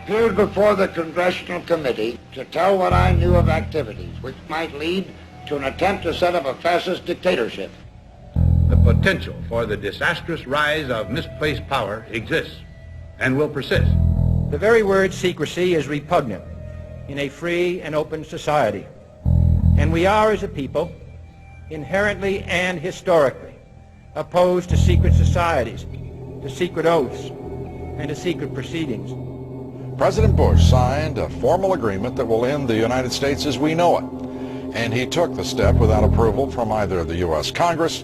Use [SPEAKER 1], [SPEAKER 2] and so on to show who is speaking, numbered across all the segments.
[SPEAKER 1] appeared before the Congressional Committee to tell what I knew of activities which might lead to an attempt to set up a fascist dictatorship.
[SPEAKER 2] The potential for the disastrous rise of misplaced power exists and will persist.
[SPEAKER 3] The very word secrecy is repugnant in a free and open society. And we are, as a people, inherently and historically opposed to secret societies, to secret oaths, and to secret proceedings.
[SPEAKER 4] President Bush signed a formal agreement that will end the United States as we know it. And he took the step without approval from either the U.S. Congress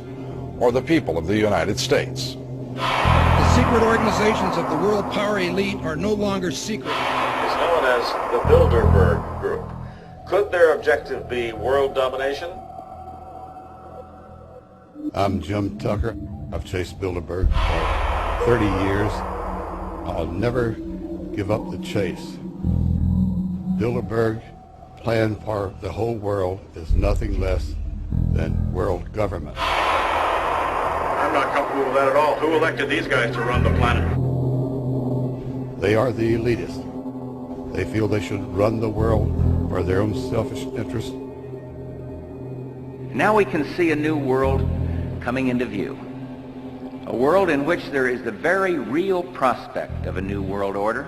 [SPEAKER 4] or the people of the United States.
[SPEAKER 5] The secret organizations of the world power elite are no longer secret.
[SPEAKER 6] It's known as the Bilderberg Group. Could their objective be world domination?
[SPEAKER 7] I'm Jim Tucker. I've chased Bilderberg for 30 years. I'll never give up the chase. Bilderberg plan for the whole world is nothing less than world government.
[SPEAKER 6] I'm not comfortable with that at all. Who elected these guys to run the planet?
[SPEAKER 7] They are the elitists. They feel they should run the world for their own selfish interests.
[SPEAKER 8] Now we can see a new world coming into view. A world in which there is the very real prospect of a new world order.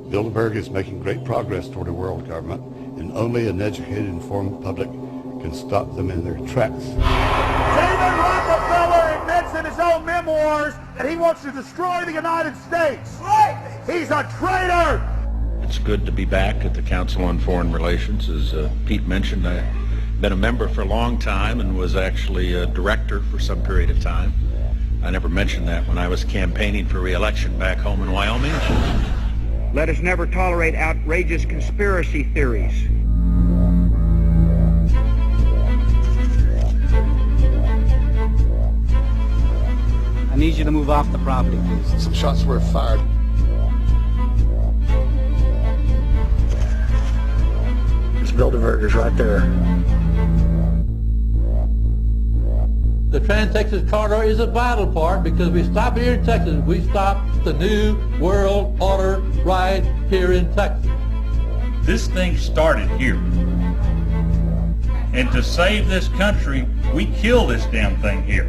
[SPEAKER 7] Bilderberg is making great progress toward a world government, and only an educated, informed public can stop them in their tracks.
[SPEAKER 9] David Rockefeller admits in his own memoirs that he wants to destroy the United States. Right. He's a traitor.
[SPEAKER 10] It's good to be back at the Council on Foreign Relations. As Pete mentioned, I've been a member for a long time and was actually a director for some period of time. I never mentioned that when I was campaigning for re-election back home in Wyoming.
[SPEAKER 3] Let us never tolerate outrageous conspiracy theories.
[SPEAKER 11] I need you to move off the property, please.
[SPEAKER 7] Some shots were fired.
[SPEAKER 1] It's Bilderbergers right there.
[SPEAKER 12] The Trans-Texas Corridor is a vital part because we stop here in Texas. We stop the new world order right here in Texas.
[SPEAKER 13] This thing started here. And to save this country, we kill this damn thing here.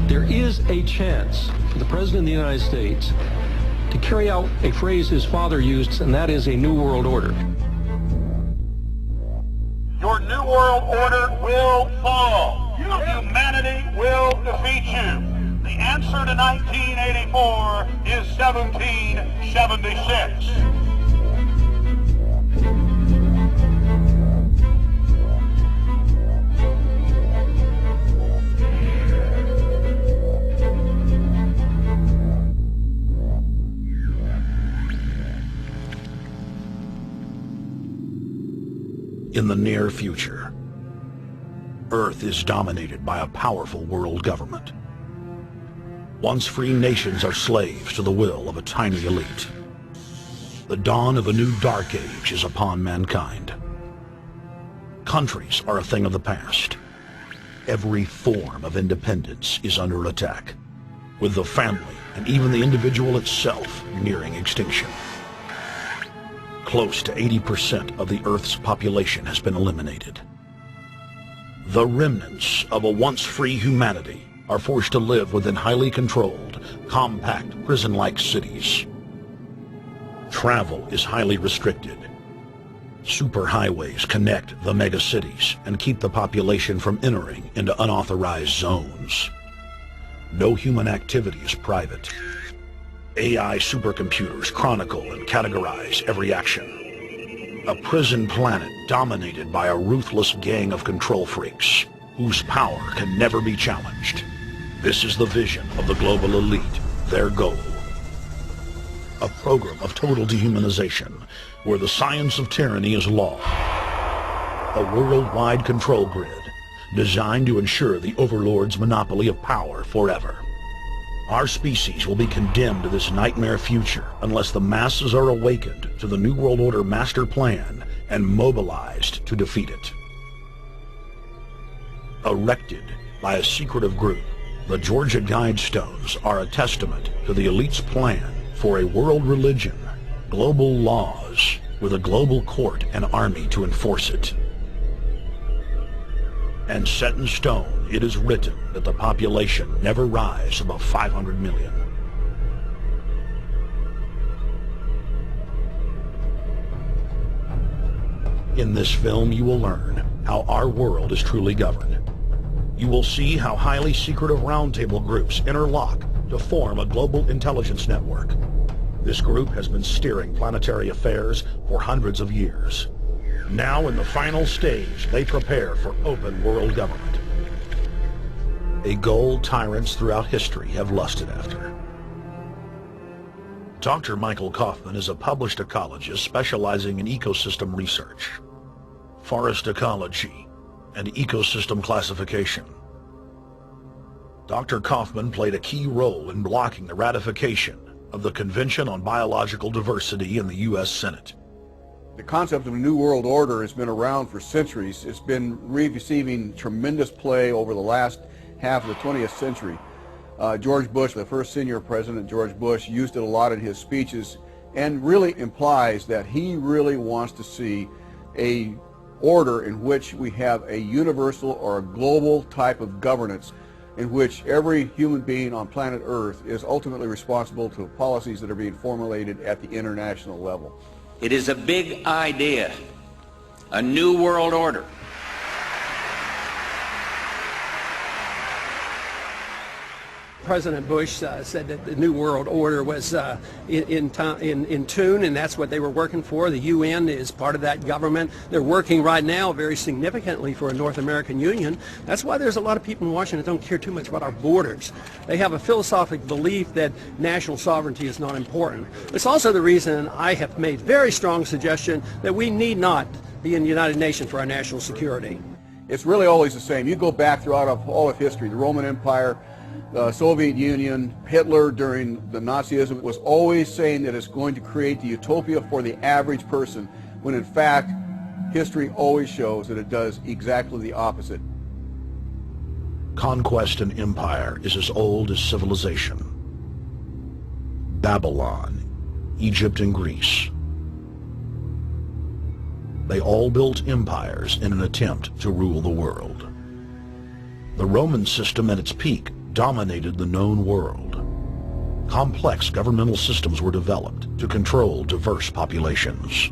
[SPEAKER 14] There is a chance for the President of the United States to carry out a phrase his father used, and that is a new world order.
[SPEAKER 9] Your new world order will fall. Humanity will defeat you. The answer to 1984 is 1776.
[SPEAKER 15] In the near future, Earth is dominated by a powerful world government. Once free nations are slaves to the will of a tiny elite. The dawn of a new dark age is upon mankind. Countries are a thing of the past. Every form of independence is under attack, with the family and even the individual itself nearing extinction. Close to 80% of the Earth's population has been eliminated. The remnants of a once free humanity are forced to live within highly controlled, compact, prison-like cities. Travel is highly restricted. Superhighways connect the megacities and keep the population from entering into unauthorized zones. No human activity is private. AI supercomputers chronicle and categorize every action. A prison planet dominated by a ruthless gang of control freaks, whose power can never be challenged. This is the vision of the global elite, their goal. A program of total dehumanization, where the science of tyranny is law. A worldwide control grid, designed to ensure the overlord's monopoly of power forever. Our species will be condemned to this nightmare future unless the masses are awakened to the New World Order master plan and mobilized to defeat it. Erected by a secretive group, the Georgia Guidestones are a testament to the elite's plan for a world religion, global laws, with a global court and army to enforce it. And set in stone, it is written that the population never rise above 500 million. In this film, you will learn how our world is truly governed. You will see how highly secretive roundtable groups interlock to form a global intelligence network. This group has been steering planetary affairs for hundreds of years. Now, in the final stage, they prepare for open world government. A goal tyrants throughout history have lusted after. Dr. Michael Kaufman is a published ecologist specializing in ecosystem research, forest ecology, and ecosystem classification. Dr. Kaufman played a key role in blocking the ratification of the Convention on Biological Diversity in the U.S. Senate.
[SPEAKER 16] The concept of a New World Order has been around for centuries. It's been receiving tremendous play over the last half of the 20th century. George Bush, the first senior president, George Bush, used it a lot in his speeches and really implies that he really wants to see a order in which we have a universal or a global type of governance in which every human being on planet Earth is ultimately responsible to policies that are being formulated at the international level.
[SPEAKER 8] It is a big idea, a new world order.
[SPEAKER 17] President Bush said that the New World Order was in tune, and that's what they were working for. The UN is part of that government. They're working right now very significantly for a North American Union. That's why there's a lot of people in Washington that don't care too much about our borders. They have a philosophical belief that national sovereignty is not important. It's also the reason I have made very strong suggestion that we need not be in the United Nations for our national security.
[SPEAKER 16] It's really always the same. You go back throughout all of history, the Roman Empire, the Soviet Union, Hitler during the Nazism was always saying that it's going to create the utopia for the average person, when in fact history always shows that it does exactly the opposite.
[SPEAKER 15] Conquest and empire is as old as civilization. Babylon, Egypt and Greece. They all built empires in an attempt to rule the world. The Roman system at its peak dominated the known world. Complex governmental systems were developed to control diverse populations.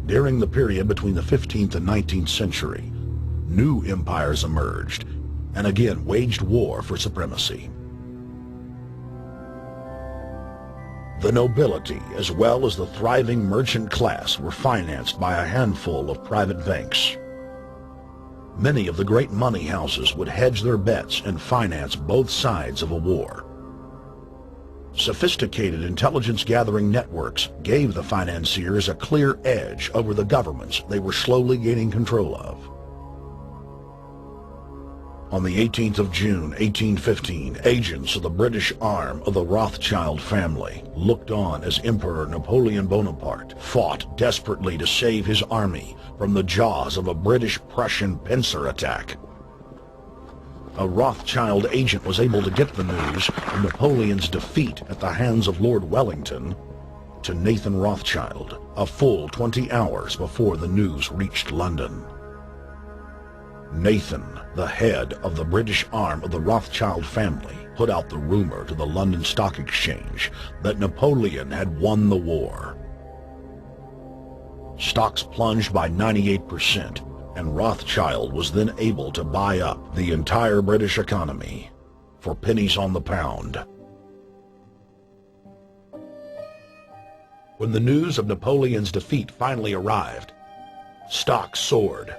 [SPEAKER 15] During the period between the 15th and 19th century, new empires emerged and again waged war for supremacy. The nobility, as well as the thriving merchant class, were financed by a handful of private banks. Many of the great money houses would hedge their bets and finance both sides of a war. Sophisticated intelligence-gathering networks gave the financiers a clear edge over the governments they were slowly gaining control of. On the 18th of June, 1815, agents of the British arm of the Rothschild family looked on as Emperor Napoleon Bonaparte fought desperately to save his army from the jaws of a British-Prussian pincer attack. A Rothschild agent was able to get the news of Napoleon's defeat at the hands of Lord Wellington to Nathan Rothschild a full 20 hours before the news reached London. Nathan, the head of the British arm of the Rothschild family, put out the rumor to the London Stock Exchange that Napoleon had won the war. Stocks plunged by 98%, and Rothschild was then able to buy up the entire British economy for pennies on the pound. When the news of Napoleon's defeat finally arrived, stocks soared.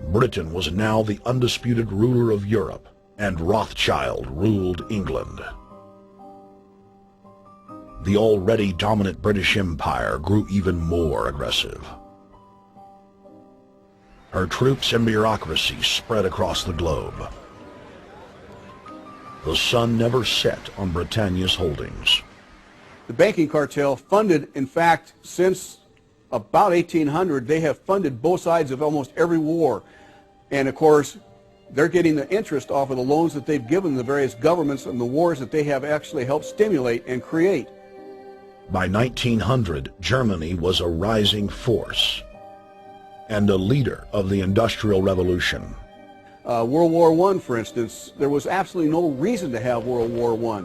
[SPEAKER 15] Britain was now the undisputed ruler of Europe, and Rothschild ruled England. The already dominant British Empire grew even more aggressive. Her troops and bureaucracy spread across the globe. the sun never set on Britannia's holdings.
[SPEAKER 16] The banking cartel funded, in fact, since about 1800, they have funded both sides of almost every war. And of course, they're getting the interest off of the loans that they've given the various governments and the wars that they have actually helped stimulate and create.
[SPEAKER 15] By 1900, Germany was a rising force and a leader of the Industrial Revolution.
[SPEAKER 16] World War I, for instance, there was absolutely no reason to have World War I.